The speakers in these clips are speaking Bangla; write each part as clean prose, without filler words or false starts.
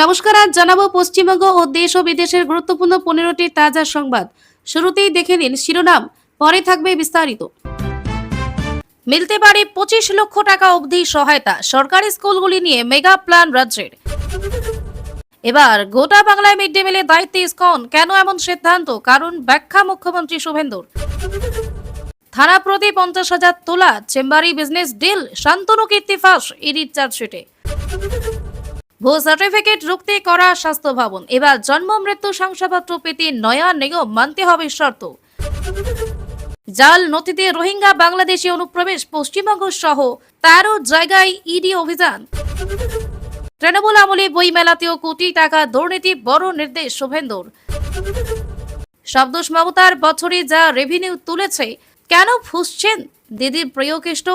নমস্কার, আজ জানাবো পশ্চিমবঙ্গ ও দেশ ও বিদেশের গুরুত্বপূর্ণ 15টি তাজা সংবাদ। শুরুতেই দেখে নিন শিরোনাম, পরে থাকবে বিস্তারিত। মিলতে পারে 25 লক্ষ টাকা অবধি সহায়তা, সরকারি স্কুলগুলি নিয়ে মেগা প্ল্যান রাজ্যের। এবার গোটা বাংলায় মিড ডে মিলের দায়িত্বে ইসকন, কেন এমন সিদ্ধান্ত? কারণ ব্যাখ্যা মুখ্যমন্ত্রী শুভেন্দুর। থানা প্রতি 50,000 তোলা, চেম্বারি বিজনেস ডিল, শান্তনু কীর্তি ফাঁস ইডির চার্জশিটে। ভুয়ো সার্টিফিকেট রুখতে করা স্বাস্থ্য ভবন, এবার জন্ম মৃত্যু শংসাপত্র পেতে নয়া নিয়ম মানতে হবে শর্ত। জাল নথিতে রোহিঙ্গা বাংলাদেশি অনুপ্রবেশ, পশ্চিমবঙ্গ সহ 13 জায়গায় ইডি অভিযান। তৃণমূল আমলে বই মেলাতেও কোটি টাকা দুর্নীতি, বড় নির্দেশ শুভেন্দুর। শব্দোষ মমতার বছরে যা রেভিনিউ তুলেছে, কেন ফুসছেন দিদির প্রিয় কেষ্ট?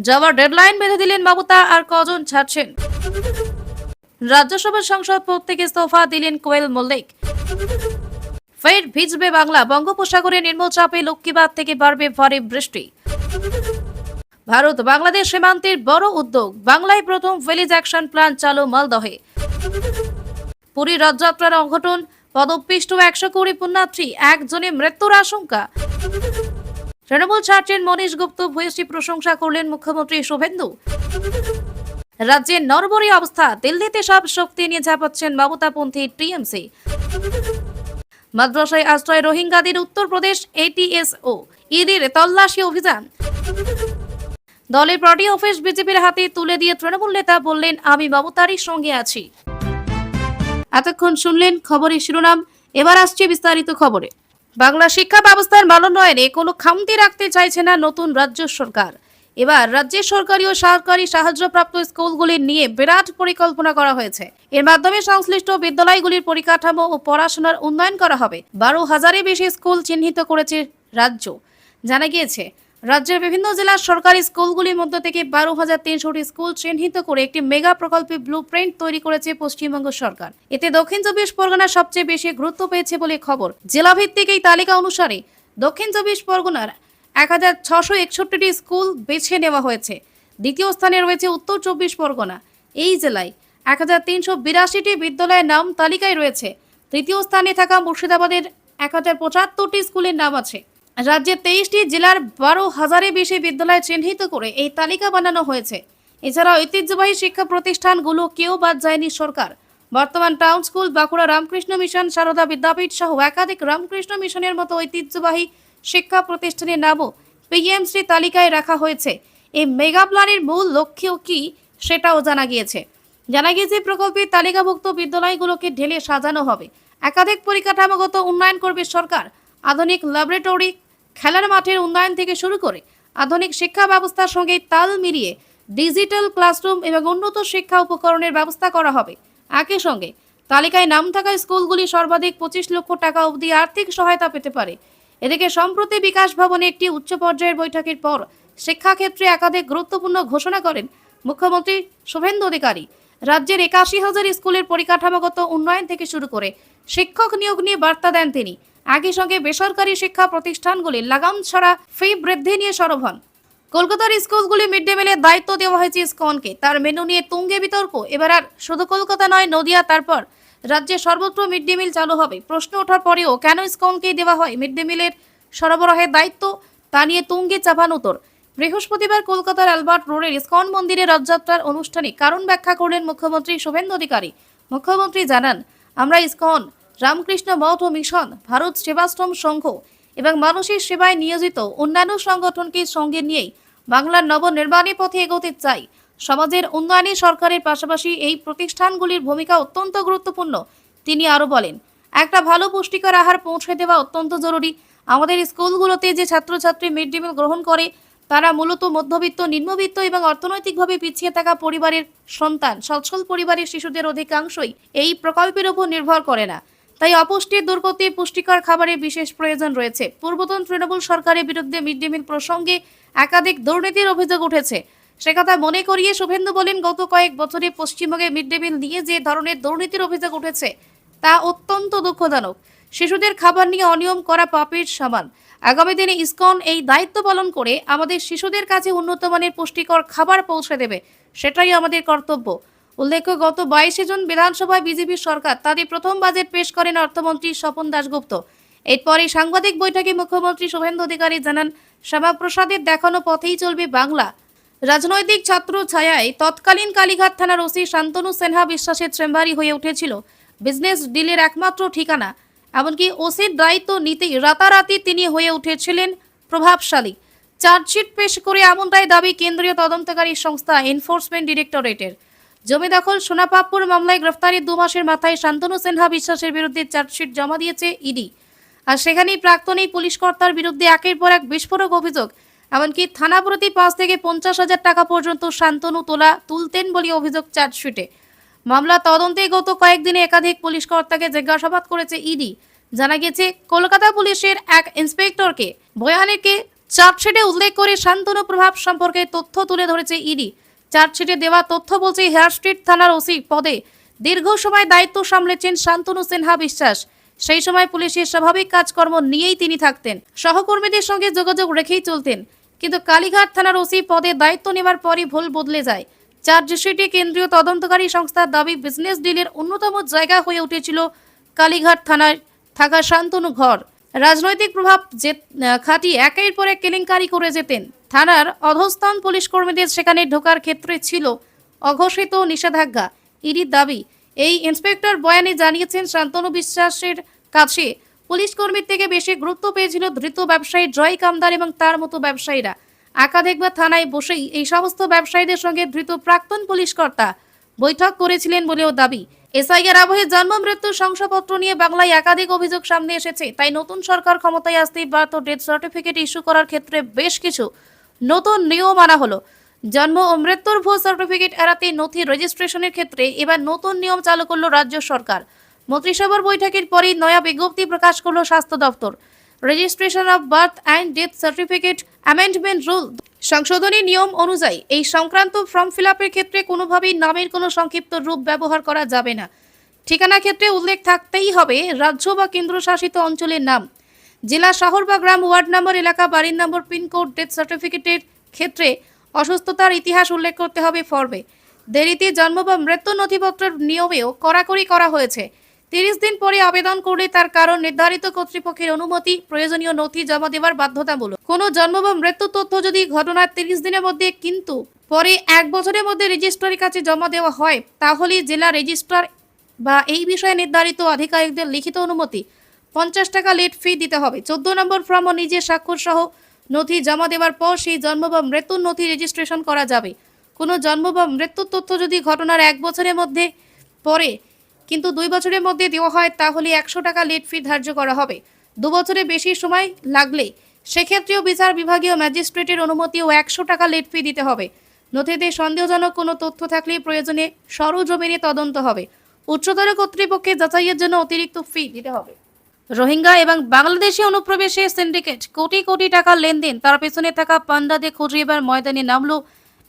যাওয়ার ডেডলাইন বেঁধে দিলেন মমতা, আর কজন ছাড়ছেন? রাজ্যসভার সংসদ পদ থেকে ইস্তফা দিলেন কোয়েল মল্লিক। ফের ভিজবে বাংলা, বঙ্গোপসাগরে নিম্নচাপে লক্ষ্মীবাদ থেকে বাড়বে ভারী বৃষ্টি। ভারত বাংলাদেশ সীমান্তের বড় উদ্যোগ, বাংলায় প্রথম ভিলেজ অ্যাকশন প্ল্যান চালু মালদহে। পুরী রথযাত্রার অঘটন, পদপিষ্ট 120 পুণ্যার্থী, একজনে মৃত্যুর আশঙ্কা। তৃণমূল ছাড়ছেন মনীষ গুপ্ত, ভূয়সী প্রশংসা করলেন মুখ্যমন্ত্রী শুভেন্দু। রাজ্যের নরবরী অবস্থা, দিল্লিতে সব শক্তি নিয়ে ঝাঁপাচ্ছেন মমতাপন্থী টিএমসি। মাদ্রাসায় আশ্রয় রোহিঙ্গাদের, উত্তরপ্রদেশ এটিএসও ইডির তল্লাশি অভিযান। দলের পার্টি অফিস বিজেপির হাতে তুলে দিয়ে তৃণমূল নেতা বললেন, আমি মমতারই সঙ্গে আছি। এতক্ষণ শুনলেন খবরের শিরোনাম, এবার আসছে বিস্তারিত খবরে। বাংলা শিক্ষা ব্যবস্থার মানোন্নয়নে কোনো খামতি রাখতে চাইছে না নতুন রাজ্য সরকার। এবার রাজ্যের সরকারি ও সরকারি সাহায্যপ্রাপ্ত স্কুলগুলি নিয়ে বিরাট পরিকল্পনা করা হয়েছে। এর মাধ্যমে সংশ্লিষ্ট বিদ্যালয়গুলির পরিকাঠামো ও পড়াশোনার উন্নয়ন করা হবে। 12,000-এর বেশি স্কুল চিহ্নিত করেছে রাজ্য। জানা গিয়েছে, রাজ্যের বিভিন্ন জেলার সরকারি স্কুলগুলির মধ্য থেকে 12,300টি স্কুল চিহ্নিত করে একটি মেগা প্রকল্পের ব্লু প্রিন্ট তৈরি করেছে পশ্চিমবঙ্গ সরকার। এতে দক্ষিণ 24 পরগনা সবচেয়ে বেশি গুরুত্ব পেয়েছে বলে খবর। জেলাভিত্তিক এই তালিকা অনুসারে দক্ষিণ 24 পরগনার 1,661টি স্কুল বেছে নেওয়া হয়েছে। দ্বিতীয় স্থানে রয়েছে উত্তর 24 পরগনা। এই জেলায় 1,382টি বিদ্যালয়ের নাম তালিকায় রয়েছে। তৃতীয় স্থানে থাকা মুর্শিদাবাদের 1,075টি স্কুলের নাম আছে। রাজ্যের 23টি জেলার 12,000-এর বেশি বিদ্যালয় চিহ্নিত করে এই তালিকা বানানো হয়েছে। এছাড়া ঐতিহ্যবাহী শিক্ষা প্রতিষ্ঠানগুলো কেউ বাদ যায়নি সরকার। বর্তমান town school, Bankura Ramakrishna Mission, Sarada Vidyapith সহ একাধিক রামকৃষ্ণ মিশনের মতো ঐতিহ্যবাহী শিক্ষা প্রতিষ্ঠানের নামও পিএমসি তালিকায় রাখা হয়েছে। এই মেগা প্ল্যানের মূল লক্ষ্য কি, সেটাও জানা গিয়েছে। প্রকল্পের তালিকাভুক্ত বিদ্যালয়গুলোকে ঢেলে সাজানো হবে। একাধিক পরিকাঠামোগত উন্নয়ন করবে সরকার। আধুনিক ল্যাবরেটরি, খেলার মাঠের উন্নয়ন থেকে শুরু করে আধুনিক শিক্ষা ব্যবস্থার সঙ্গে তাল মিলিয়ে ডিজিটাল ক্লাসরুম এবং উন্নত শিক্ষা উপকরণের ব্যবস্থা করা হবে। একই সঙ্গে তালিকায় নাম থাকা স্কুলগুলি সর্বাধিক 25 লক্ষ টাকা অবধি আর্থিক সহায়তা পেতে পারে। এদিকে সম্প্রতি বিকাশ ভবনে একটি উচ্চ পর্যায়ের বৈঠকের পর শিক্ষাক্ষেত্রে একাধিক গুরুত্বপূর্ণ ঘোষণা করেন মুখ্যমন্ত্রী শুভেন্দু অধিকারী। রাজ্যের 81,000 স্কুলের পরিকাঠামোগত উন্নয়ন থেকে শুরু করে শিক্ষক নিয়োগ নিয়ে বার্তা দেন তিনি। একই সঙ্গে বেসরকারি শিক্ষা প্রতিষ্ঠানগুলির লাগাম ছাড়া ফি বৃদ্ধি নিয়ে সরব হন। কলকাতার স্কুলগুলি মিড ডে মিলের দায়িত্ব দেওয়া হয়েছে ইসকনকে। তার মেনু নিয়ে তুঙ্গে বিতর্ক। এবার আর শুধু কলকাতা নয়, নদিয়া, তারপর রাজ্যে সর্বত্র মিড ডে মিল চালু হবে। প্রশ্ন ওঠার পরেও কেন ইসকনকেই দেওয়া হয় মিড ডে মিলের সরবরাহের দায়িত্ব, তা নিয়ে তুঙ্গে চাপানোতর। বৃহস্পতিবার কলকাতার অ্যালবার্ট রোডের ইসকন মন্দিরে রথযাত্রার অনুষ্ঠানে কারণ ব্যাখ্যা করলেন মুখ্যমন্ত্রী শুভেন্দু অধিকারী। মুখ্যমন্ত্রী জানান, আমরা ইসকন, রামকৃষ্ণ মঠ ও মিশন, ভারত সেবাশ্রম সংঘ এবং মানুষের সেবায় নিয়োজিত অন্যান্য সংগঠনকে সঙ্গে নিয়েই বাংলার নবনির্মাণের পথে এগোতে চাই। সমাজের উন্নয়নে সরকারের পাশাপাশি এই প্রতিষ্ঠানগুলির ভূমিকা অত্যন্ত গুরুত্বপূর্ণ। তিনি আরও বলেন, একটা ভালো পুষ্টিকর আহার পৌঁছে দেওয়া অত্যন্ত জরুরি। আমাদের স্কুলগুলোতে যে ছাত্রছাত্রী মিড ডে মিল গ্রহণ করে, তারা মূলত মধ্যবিত্ত, নিম্নবিত্ত এবং অর্থনৈতিকভাবে পিছিয়ে থাকা পরিবারের সন্তান। সচ্ছল পরিবারের শিশুদের অধিকাংশই এই প্রকল্পের উপর নির্ভর করে না। তাই অপুষ্টির দূর করতে পুষ্টিকর খাবারের বিশেষ প্রয়োজন রয়েছে। পূর্বতন তৃণমূল সরকারের বিরুদ্ধে মিড ডে মিল প্রসঙ্গে একাধিক দুর্নীতির অভিযোগ উঠেছে। সে কথা মনে করিয়ে শুভেন্দু বলেন, গত কয়েক বছরে পশ্চিমবঙ্গে মিড ডে মিল নিয়ে যে ধরনের দুর্নীতির অভিযোগ উঠেছে, তা অত্যন্ত দুঃখজনক। শিশুদের খাবার নিয়ে অনিয়ম করা পাপের সমান। আগামী দিনে ইসকন এই দায়িত্ব পালন করে আমাদের শিশুদের কাছে উন্নত মানের পুষ্টিকর খাবার পৌঁছে দেবে, সেটাই আমাদের কর্তব্য। উল্লেখ্য, গত 22 জুন বিধানসভায় বিজেপি সরকার তাদের প্রথম বাজেট পেশ করেন অর্থমন্ত্রী স্বপন দাশগুপ্ত। এরপরে সাংবাদিক বৈঠকে মুখ্যমন্ত্রী শুভেন্দু অধিকারী জানান, শ্যামাপ্রসাদের দেখানো পথেই চলবে বাংলা। রাজনৈতিক ছত্র ছায়ায় তৎকালীন কালীঘাট থানার ওসি শান্তনু সিনহা বিশ্বাসের চেম্বারই হয়ে উঠেছিল বিজনেস ডিলের একমাত্র ঠিকানা। এমনকি ওসির দায়িত্ব নিতেই রাতারাতি তিনি হয়ে উঠেছিলেন প্রভাবশালী। চার্জশিট পেশ করে এমনটাই দাবি কেন্দ্রীয় তদন্তকারী সংস্থা এনফোর্সমেন্ট ডিরেক্টরেটের। জমি দখল সোনাপাপ্পুর মামলায় গ্রেফতারির 2 মাসের মাথায় শান্তনু সিনহা বিশ্বাসের বিরুদ্ধে চার্জশিট জমা দিয়েছে ইডি। আর সেখানেই প্রাক্তন এই পুলিশ কর্তার বিরুদ্ধে একের পর এক বিস্ফোরক অভিযোগ। এমনকি থানা প্রতি 5 থেকে 50,000 টাকা পর্যন্ত শান্তনু তুলতেন বলে অভিযোগ চার্জশিটে। মামলা তদন্তে গত কয়েকদিনে একাধিক পুলিশ কর্তাকে জিজ্ঞাসাবাদ করেছে ইডি। জানা গেছে, কলকাতা পুলিশের এক ইন্সপেক্টরকে বয়ানেকে চার্জশিটে উল্লেখ করে শান্তনু প্রভাব সম্পর্কে তথ্য তুলে ধরেছে ইডি। চার্জশিটে দেওয়া তথ্য বলছে, হেয়ার স্ট্রিট থানার ওসি পদে দীর্ঘ সময় দায়িত্ব সামলেছেন শান্তনু সিনহা বিশ্বাস। সেই সময় পুলিশের স্বাভাবিক কাজকর্ম নিয়েই তিনি থাকতেন, সহকর্মীদের সঙ্গে যোগাযোগ রেখেই চলতেন। কিন্তু কালীঘাট থানার ওসি পদে দায়িত্ব নেওয়ার পরই ভুল বদলে যায়। চার্জশিটে কেন্দ্রীয় তদন্তকারী সংস্থার দাবি, বিজনেস ডিলের অন্যতম জায়গা হয়ে উঠেছিল কালীঘাট থানায় থাকা শান্তনু ঘর। রাজনৈতিক প্রভাব খাটিয়ে একের পর এক কেলেঙ্কারি করে যেতেন। থানার অধস্তন পুলিশ কর্মীদের সেখানে ঢোকার ক্ষেত্রে ছিল অঘোষিত নিষেধাজ্ঞা। ইডির দাবি, এই ইন্সপেক্টর বয়ানে জানিয়েছেন, শান্তনু বিশ্বাসের কাছে পুলিশ কর্মীর থেকে বেশি গুরুত্ব পেয়েছিল ধৃত ব্যবসায়ী জয় কামদার এবং তার মতো ব্যবসায়ীরা। একাধিকবার থানায় বসেই এই সমস্ত ব্যবসায়ীদের সঙ্গে ধৃত প্রাক্তন পুলিশ কর্তা বৈঠক করেছিলেন বলেও দাবি। এসআইআর আবহে জন্ম মৃত্যু শংসাপত্র নিয়ে বাংলায় একাধিক অভিযোগ সামনে এসেছে। তাই নতুন সরকার ক্ষমতায় আসতেই বার্থ ডেথ সার্টিফিকেট ইস্যু করার ক্ষেত্রে বেশ কিছু নতুন নিয়ম আনা হলো। জন্ম ও মৃত্যুর ভুয়ো সার্টিফিকেট এড়াতে নথি রেজিস্ট্রেশনের ক্ষেত্রে এবার নতুন নিয়ম চালু করল রাজ্য সরকার। মন্ত্রিসভার বৈঠকের পরই নয়া বিজ্ঞপ্তি প্রকাশ করল স্বাস্থ্য দপ্তর। Registration of birth and death certificate amendment rule সংশোধনী নিয়ম অনুযায়ী এই সংক্রান্ত ফর্ম ফিল আপের ক্ষেত্রে কোনোভাবেই নামের কোনো সংক্ষিপ্ত রূপ ব্যবহার করা যাবে না। ঠিকানা ক্ষেত্রে উল্লেখ থাকতেই হবে রাজ্য বা কেন্দ্রশাসিত অঞ্চলের নাম। জেলা, শহর বা গ্রাম, ওয়ার্ড নম্বর, এলাকা, বাড়ির নম্বর, পিনকোড। ডেথ সার্টিফিকেটের ক্ষেত্রে অসুস্থতার ইতিহাস উল্লেখ করতে হবে ফর্মে। দেরিতে জন্ম বা মৃত্যু নথিপত্রের নিয়মেও কড়াকড়ি করা হয়েছে। 30 দিন পরে আবেদন করলে তার কারণ নির্ধারিত কর্তৃপক্ষের অনুমতি, প্রয়োজনীয় নথি জমা দেওয়ার বাধ্যতামূলক। কোনো জন্ম বা মৃত্যু তথ্য যদি ঘটনার 30 দিনের মধ্যে কিন্তু পরে 1 বছরের মধ্যে রেজিস্ট্রারের কাছে জমা দেওয়া হয়, তাহলে জেলা রেজিস্ট্রার বা এই বিষয়ে নির্ধারিত আধিকারিকদের লিখিত অনুমতি 50 টাকা লেট ফি দিতে হবে। 14 নম্বর ফর্ম ও নিজের স্বাক্ষর সহ নথি জমা দেওয়ার পর সেই জন্ম বা মৃত্যুর নথি রেজিস্ট্রেশন করা যাবে। কোনো জন্ম বা মৃত্যুর তথ্য যদি ঘটনার 1 বছরের মধ্যে পরে কিন্তু 2 বছরের মধ্যে দেওয়া হয়, তাহলে 100 টাকা লেট ফি ধার্য করা হবে। 2 বছরের বেশি সময় লাগলে সেক্ষেত্রেও বিচার বিভাগীয় ম্যাজিস্ট্রেটের অনুমতি ও 100 টাকা লেট ফি দিতে হবে। নথিতে সন্দেহজনক কোনো তথ্য থাকলে প্রয়োজনে সরজমিনে তদন্ত হবে। উচ্চতর কর্তৃপক্ষের যাচাইয়ের জন্য অতিরিক্ত ফি দিতে হবে। রোহিঙ্গা এবং বাংলাদেশি অনুপ্রবেশের সিন্ডিকেট, কোটি কোটি টাকার লেনদেন, তার পেছনে থাকা পান্ডাদের খুঁজে এবার ময়দানে নামলো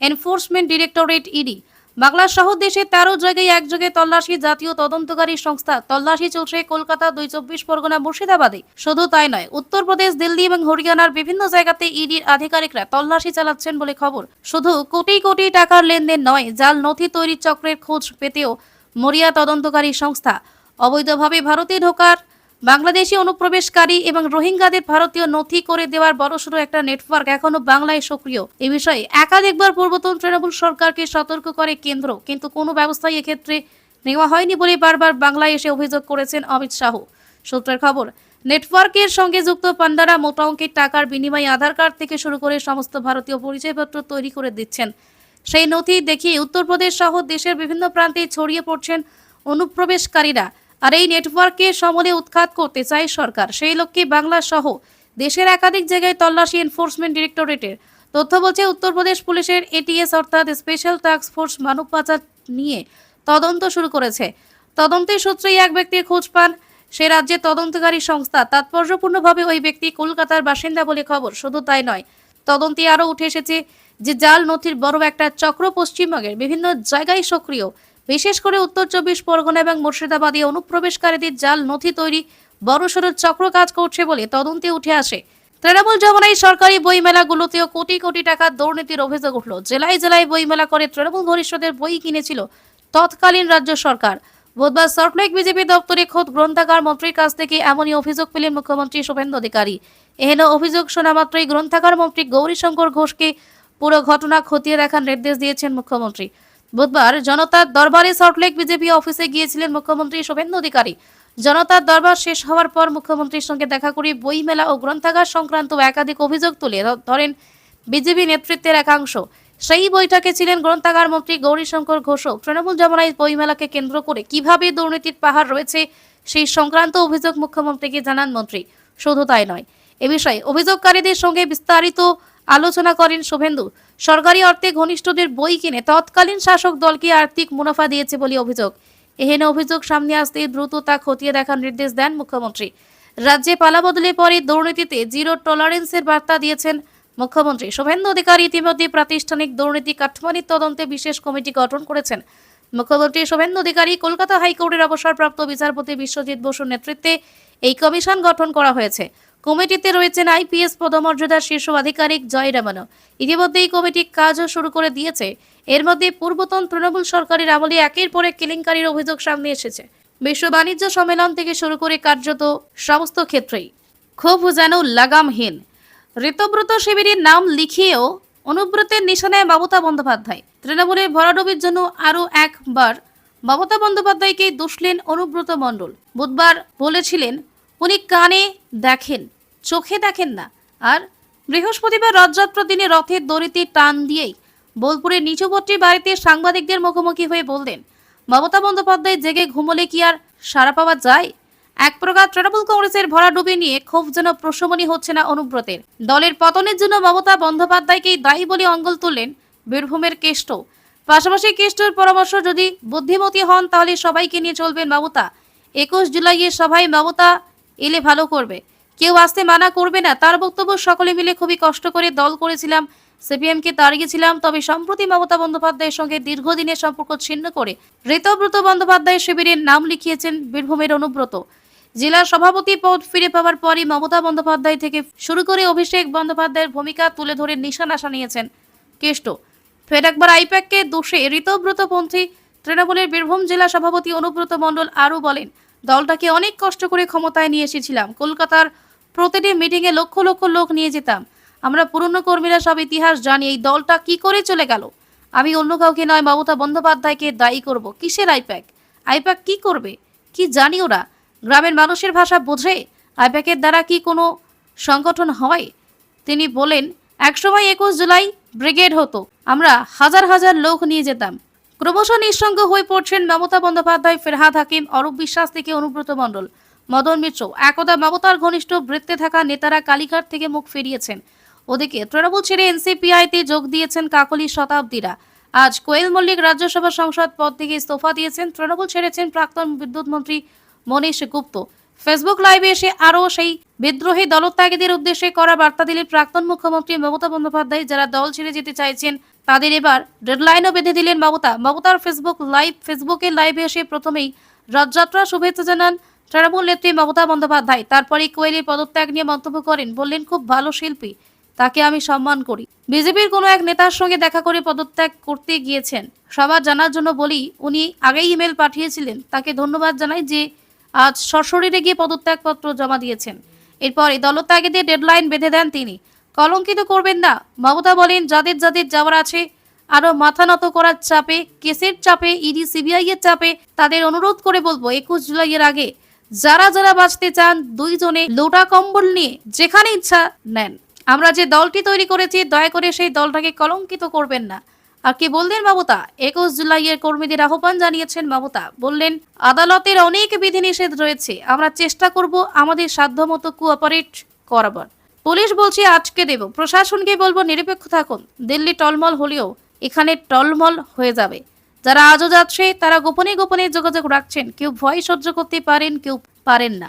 এনফোর্সমেন্ট ডিরেক্টরেট ইডি। বাংলা সহ দেশে 13 জায়গায় একযোগে তল্লাশি। জাতীয় তদন্তকারী সংস্থা তল্লাশি চলছে কলকাতা, 24 পরগনা, মুর্শিদাবাদে। শুধু তাই নয়, উত্তরপ্রদেশ, দিল্লি এবং হরিয়ানার বিভিন্ন জায়গাতে ইডির আধিকারিকরা তল্লাশি চালাচ্ছেন বলে খবর। শুধু কোটি কোটি টাকার লেনদেন নয়, জাল নথি তৈরির চক্রের খোঁজ পেতেও মরিয়া তদন্তকারী সংস্থা। অবৈধভাবে ভারতে ঢোকার বাংলাদেশি অনুপ্রবেশকারী এবং রোহিঙ্গাদের ভারতীয় নথি করে দেওয়ার বড়সড় একটা নেটওয়ার্ক এখনো বাংলায় সক্রিয়। এই বিষয়ে একাধিকবার পূর্বতন তৃণমূল সরকারকে সতর্ক করে কেন্দ্র, কিন্তু কোনো ব্যবস্থাই এক্ষেত্রে নেওয়া হয়নি বলে বারবার বাংলায় এসে অভিযোগ করেছেন অমিত শাহ। সূত্রের খবর, নেটওয়ার্কের সঙ্গে যুক্ত পান্ডারা মোটা অঙ্কের টাকার বিনিময়ে আধার কার্ড থেকে শুরু করে সমস্ত ভারতীয় পরিচয়পত্র তৈরি করে দিচ্ছেন। সেই নথি দেখিয়ে উত্তরপ্রদেশ সহ দেশের বিভিন্ন প্রান্তে ছড়িয়ে পড়ছেন অনুপ্রবেশকারীরা। আর এই নেটওয়ার্ককে সমূলে উৎখাত করতে চায় সরকার। সেই লক্ষ্যে বাংলা সহ দেশের একাধিক জায়গায় তল্লাশি এনফোর্সমেন্ট ডিরেক্টরেটের। তথ্য বলছে, উত্তরপ্রদেশ পুলিশের এটিএস অর্থাৎ স্পেশাল টাস্ক ফোর্স মানব পাচার নিয়ে তদন্ত শুরু করেছে। তদন্তের সূত্রেই এক ব্যক্তির খোঁজ পান সে রাজ্যের তদন্তকারী সংস্থা। তাৎপর্যপূর্ণভাবে ওই ব্যক্তি কলকাতার বাসিন্দা বলে খবর। শুধু তাই নয়, তদন্তে আরও উঠে এসেছে যে জাল নথির বড় একটা চক্র পশ্চিমবঙ্গের বিভিন্ন জায়গায় সক্রিয়। বিশেষ করে উত্তর 24 পরগনা এবং মুর্শিদাবাদে অনুপ্রবেশকারীদের জাল নথি তৈরি বড়সড় চক্র কাজ করছে বলে তদন্তে উঠে আসে। তৃণমূল জমানায় সরকারি বইমেলাগুলোতেও কোটি কোটি টাকার দুর্নীতির অভিযোগ উঠল। জেলায় জেলায় বইমেলা করে তৃণমূল ভবিষ্যতের বই কিনেছিল তৎকালীন রাজ্য সরকার। বুধবার সল্টলেক বিজেপি দপ্তরে খোদ গ্রন্থাগার মন্ত্রীর কাছ থেকে এমনই অভিযোগ পেলেন মুখ্যমন্ত্রী শুভেন্দু অধিকারী। এহেন অভিযোগ শোনা মাত্রই গ্রন্থাগার মন্ত্রী গৌরীশঙ্কর ঘোষকে পুরো ঘটনা খতিয়ে দেখার নির্দেশ দিয়েছেন মুখ্যমন্ত্রী। বুধবার জনতার দরবারে সল্টলেক বিজেপি অফিসে গিয়েছিলেন মুখ্যমন্ত্রী শুভেন্দু অধিকারী। জনতার দরবার শেষ হওয়ার পর মুখ্যমন্ত্রীর সঙ্গে দেখা করে বই মেলা ও গ্রন্থাগার সংক্রান্ত একাধিক অভিযোগ তুলে ধরেন বিজেপি নেতৃত্বের একাংশ। সেই বৈঠকে ছিলেন গ্রন্থাগার মন্ত্রী গৌরীশঙ্কর ঘোষও। তৃণমূল জামানায় বইমেলাকে কেন্দ্র করে কিভাবে দুর্নীতির পাহাড় রয়েছে সেই সংক্রান্ত অভিযোগ মুখ্যমন্ত্রীকে জানান মন্ত্রী। শুধু তাই নয়, এ বিষয়ে অভিযোগকারীদের সঙ্গে বিস্তারিত আলোচনা করেন শুভেন্দু। সরকারি অর্থে ঘনিষ্ঠদের বই কিনে তৎকালীন শাসক দলকে আর্থিক মুনাফা দিয়েছে বলে অভিযোগ। এহেন অভিযোগ সামনে আসতে দ্রুত তা খতিয়ে দেখার নির্দেশ দেন মুখ্যমন্ত্রী। রাজ্যে পালাবদলে পরে দুর্নীতিতে জিরো টলারেন্সের বার্তা দিয়েছেন মুখ্যমন্ত্রী শুভেন্দু অধিকারী। ইতিমধ্যে প্রাতিষ্ঠানিক দুর্নীতি কাটমানির তদন্তে বিশেষ কমিটি গঠন করেছেন মুখ্যমন্ত্রী শুভেন্দু অধিকারী। কলকাতা হাইকোর্টের অবসরপ্রাপ্ত বিচারপতি বিশ্বজিৎ বসুর নেতৃত্বে এই কমিশন গঠন করা হয়েছে। কমিটিতে রয়েছেন আইপিএস পদমর্যাদার শীর্ষ আধিকারিক জয়রামানো। ইতিমধ্যে এই কমিটি কাজও শুরু করে দিয়েছে। এর মধ্যে পূর্বতন তৃণমূল সরকারের আমলে একের পর এক কেলেঙ্কারির অভিযোগ সামনে এসেছে। বিশ্ব বাণিজ্য সম্মেলন থেকে শুরু করে কার্যত সমস্ত ক্ষেত্রেই ক্ষোভ যেন লাগামহীন। ঋতব্রত শিবিরের নাম লিখিয়েও অনুব্রতের নিশানায় মমতা বন্দ্যোপাধ্যায়। তৃণমূলের ভরাডুবির জন্য আরও একবার মমতা বন্দ্যোপাধ্যায়কে দুষলেন অনুব্রত মণ্ডল। বুধবার বলেছিলেন উনি কানে দেখেন, চোখে দেখেন না। আর বৃহস্পতিবার রথযাত্রার দিনে রথের দড়িতে টান দিয়েই বোলপুরের নিচুপট্টির বাড়িতে সাংবাদিকদের মুখোমুখি হয়ে বললেন মমতা বন্দ্যোপাধ্যায় জেগে ঘুমলে কি আর সাড়া পাওয়া যায়। এক প্রকার তৃণমূল কংগ্রেসের ভরাডুবি নিয়ে ক্ষোভ যেন প্রশমনী হচ্ছে না অনুব্রতের। দলের পতনের জন্য মমতা বন্দ্যোপাধ্যায়কেই দায়ী বলে অঙ্গল তুললেন বীরভূমের কেষ্ট। পাশাপাশি কেষ্টর পরামর্শ, যদি বুদ্ধিমতী হন তাহলে সবাইকে নিয়ে চলবেন মমতা। 21 জুলাইয়ের সভায় মমতা এলে ভালো করবে, কেউ আসতে মানা করবে না। তার বক্তব্য, সকলে মিলে খুবই কষ্ট করে দল করেছিলাম, সিপিএমকে তাড়িয়েছিলাম, তবে সম্প্রতি মমতা বন্দ্যোপাধ্যায়ের সঙ্গে দীর্ঘদিনের সম্পর্ক ছিন্ন করে ঋতব্রত বন্দ্যোপাধ্যায় শিবিরের নাম লিখিয়েছেন বীরভূমের অনুব্রত। জেলা সভাপতি পদ ফিরে পাওয়ার পরই মমতা বন্দ্যোপাধ্যায় থেকে শুরু করে অভিষেক বন্দ্যোপাধ্যায়ের ভূমিকা তুলে ধরে নিশানা সানিয়েছেন কেষ্ট। ফের একবার আইপ্যাককে দোষে ঋতব্রতপন্থী তৃণমূলের বীরভূম জেলা সভাপতি অনুব্রত মণ্ডল আরও বলেন, দলটাকে অনেক কষ্ট করে ক্ষমতায় নিয়ে এসেছিলাম। কলকাতার প্রতিটি মিটিংয়ে লক্ষ লক্ষ লোক নিয়ে যেতাম। আমরা পুরনো কর্মীরা সব ইতিহাস জানি এই দলটা কি করে চলে গেল। আমি অন্য কাউকে নয়, মমতা বন্দ্যোপাধ্যায়কে দায়ী করব। কিসের আইপ্যাক? আইপ্যাক কি করবে? কি জানি ওরা? গ্রামের মানুষের ভাষা বোঝে? আইপ্যাকের দ্বারা কি কোনো সংগঠন হয়? তিনি বলেন, একসময় 21 জুলাই ব্রিগেড হতো, আমরা হাজার হাজার লোক নিয়ে যেতাম। ক্রমশ নিঃসঙ্গ হয়ে পড়ছেন মমতা বন্দ্যোপাধ্যায়, ফেরহাদ হাকিম, অরূপ বিশ্বাস থেকে অনুব্রত মণ্ডল, মদন মিত্র। একদা মমতার ঘনিষ্ঠ বৃত্তে থাকা নেতারা কালীঘাট থেকে মুখ ফিরিয়েছেন। ওদিকে তৃণমূল ছেড়ে এনসিপিআইতে যোগ দিয়েছেন কাকলি শতাব্দীরা। আজ কোয়েল মল্লিক রাজ্যসভা সংসদ পদ থেকে ইস্তফা দিয়েছেন। তৃণমূল ছেড়েছেন প্রাক্তন বিদ্যুৎ মন্ত্রী মনীশ গুপ্ত। ফেসবুক লাইভে এসে আরও সেই বিদ্রোহী দলত্যাগীদের উদ্দেশ্যে করা বার্তা দিলেন প্রাক্তন মুখ্যমন্ত্রী মমতা বন্দ্যোপাধ্যায়। যারা দল ছেড়ে যেতে চাইছেন তাদের এবার ডেডলাইনও বেঁধে দিলেন মমতা। মমতার ফেসবুকে লাইভে এসে প্রথমেই রথযাত্রার শুভেচ্ছা জানান তৃণমূল নেত্রী মমতা বন্দ্যোপাধ্যায়। তারপরে কোয়েলের পদত্যাগ নিয়ে মন্তব্য করেন, বললেন, খুব ভালো শিল্পী, তাকে আমি সম্মান করি। বিজেপির কোনো এক নেতার সঙ্গে দেখা করে পদত্যাগ করতে গিয়েছেন, সবার জানার জন্য বলি, উনি আগেই ইমেল পাঠিয়েছিলেন। তাকে ধন্যবাদ জানাই যে আজ সশরীরে গিয়ে পদত্যাগপত্র জমা দিয়েছেন। এরপর এই দলত্যাগীদের ডেডলাইন বেঁধে দেন তিনি। কলঙ্কিত করবেন না, মমতা বলেন, যাদের যাদের যাওয়ার আছে আরো মাথা নত করার চাপে, কেসের চাপে, ইডি সিবিআই এর চাপে, তাদের অনুরোধ করে বলবো 21 জুলাইয়ের আগে যারা যারা বাঁচতে চান দুইজনে লোটা কম্বল নিয়ে যেখানে ইচ্ছা নেন। আমরা যে দলটি তৈরি করেছি, দয়া করে সেই দলটাকে কলঙ্কিত করবেন না। আর কি বললেন মমতা? 21 জুলাইয়ের কর্মীদের আহ্বান জানিয়েছেন মমতা। বললেন, আদালতের অনেক বিধিনিষেধ রয়েছে, আমরা চেষ্টা করব আমাদের সাধ্যমতো কোঅপারেট করাবার। পুলিশ বলছে আটকে দেব, প্রশাসনকে বলবো নিরপেক্ষ থাকুন। দিল্লি টলমল হলেও এখানে টলমল হয়ে যাবে। যারা আজও যাচ্ছে তারা গোপনে গোপনে যোগাযোগ রাখছেন। কেউ ভয় সহ্য করতে পারেন, কেউ পারেন না।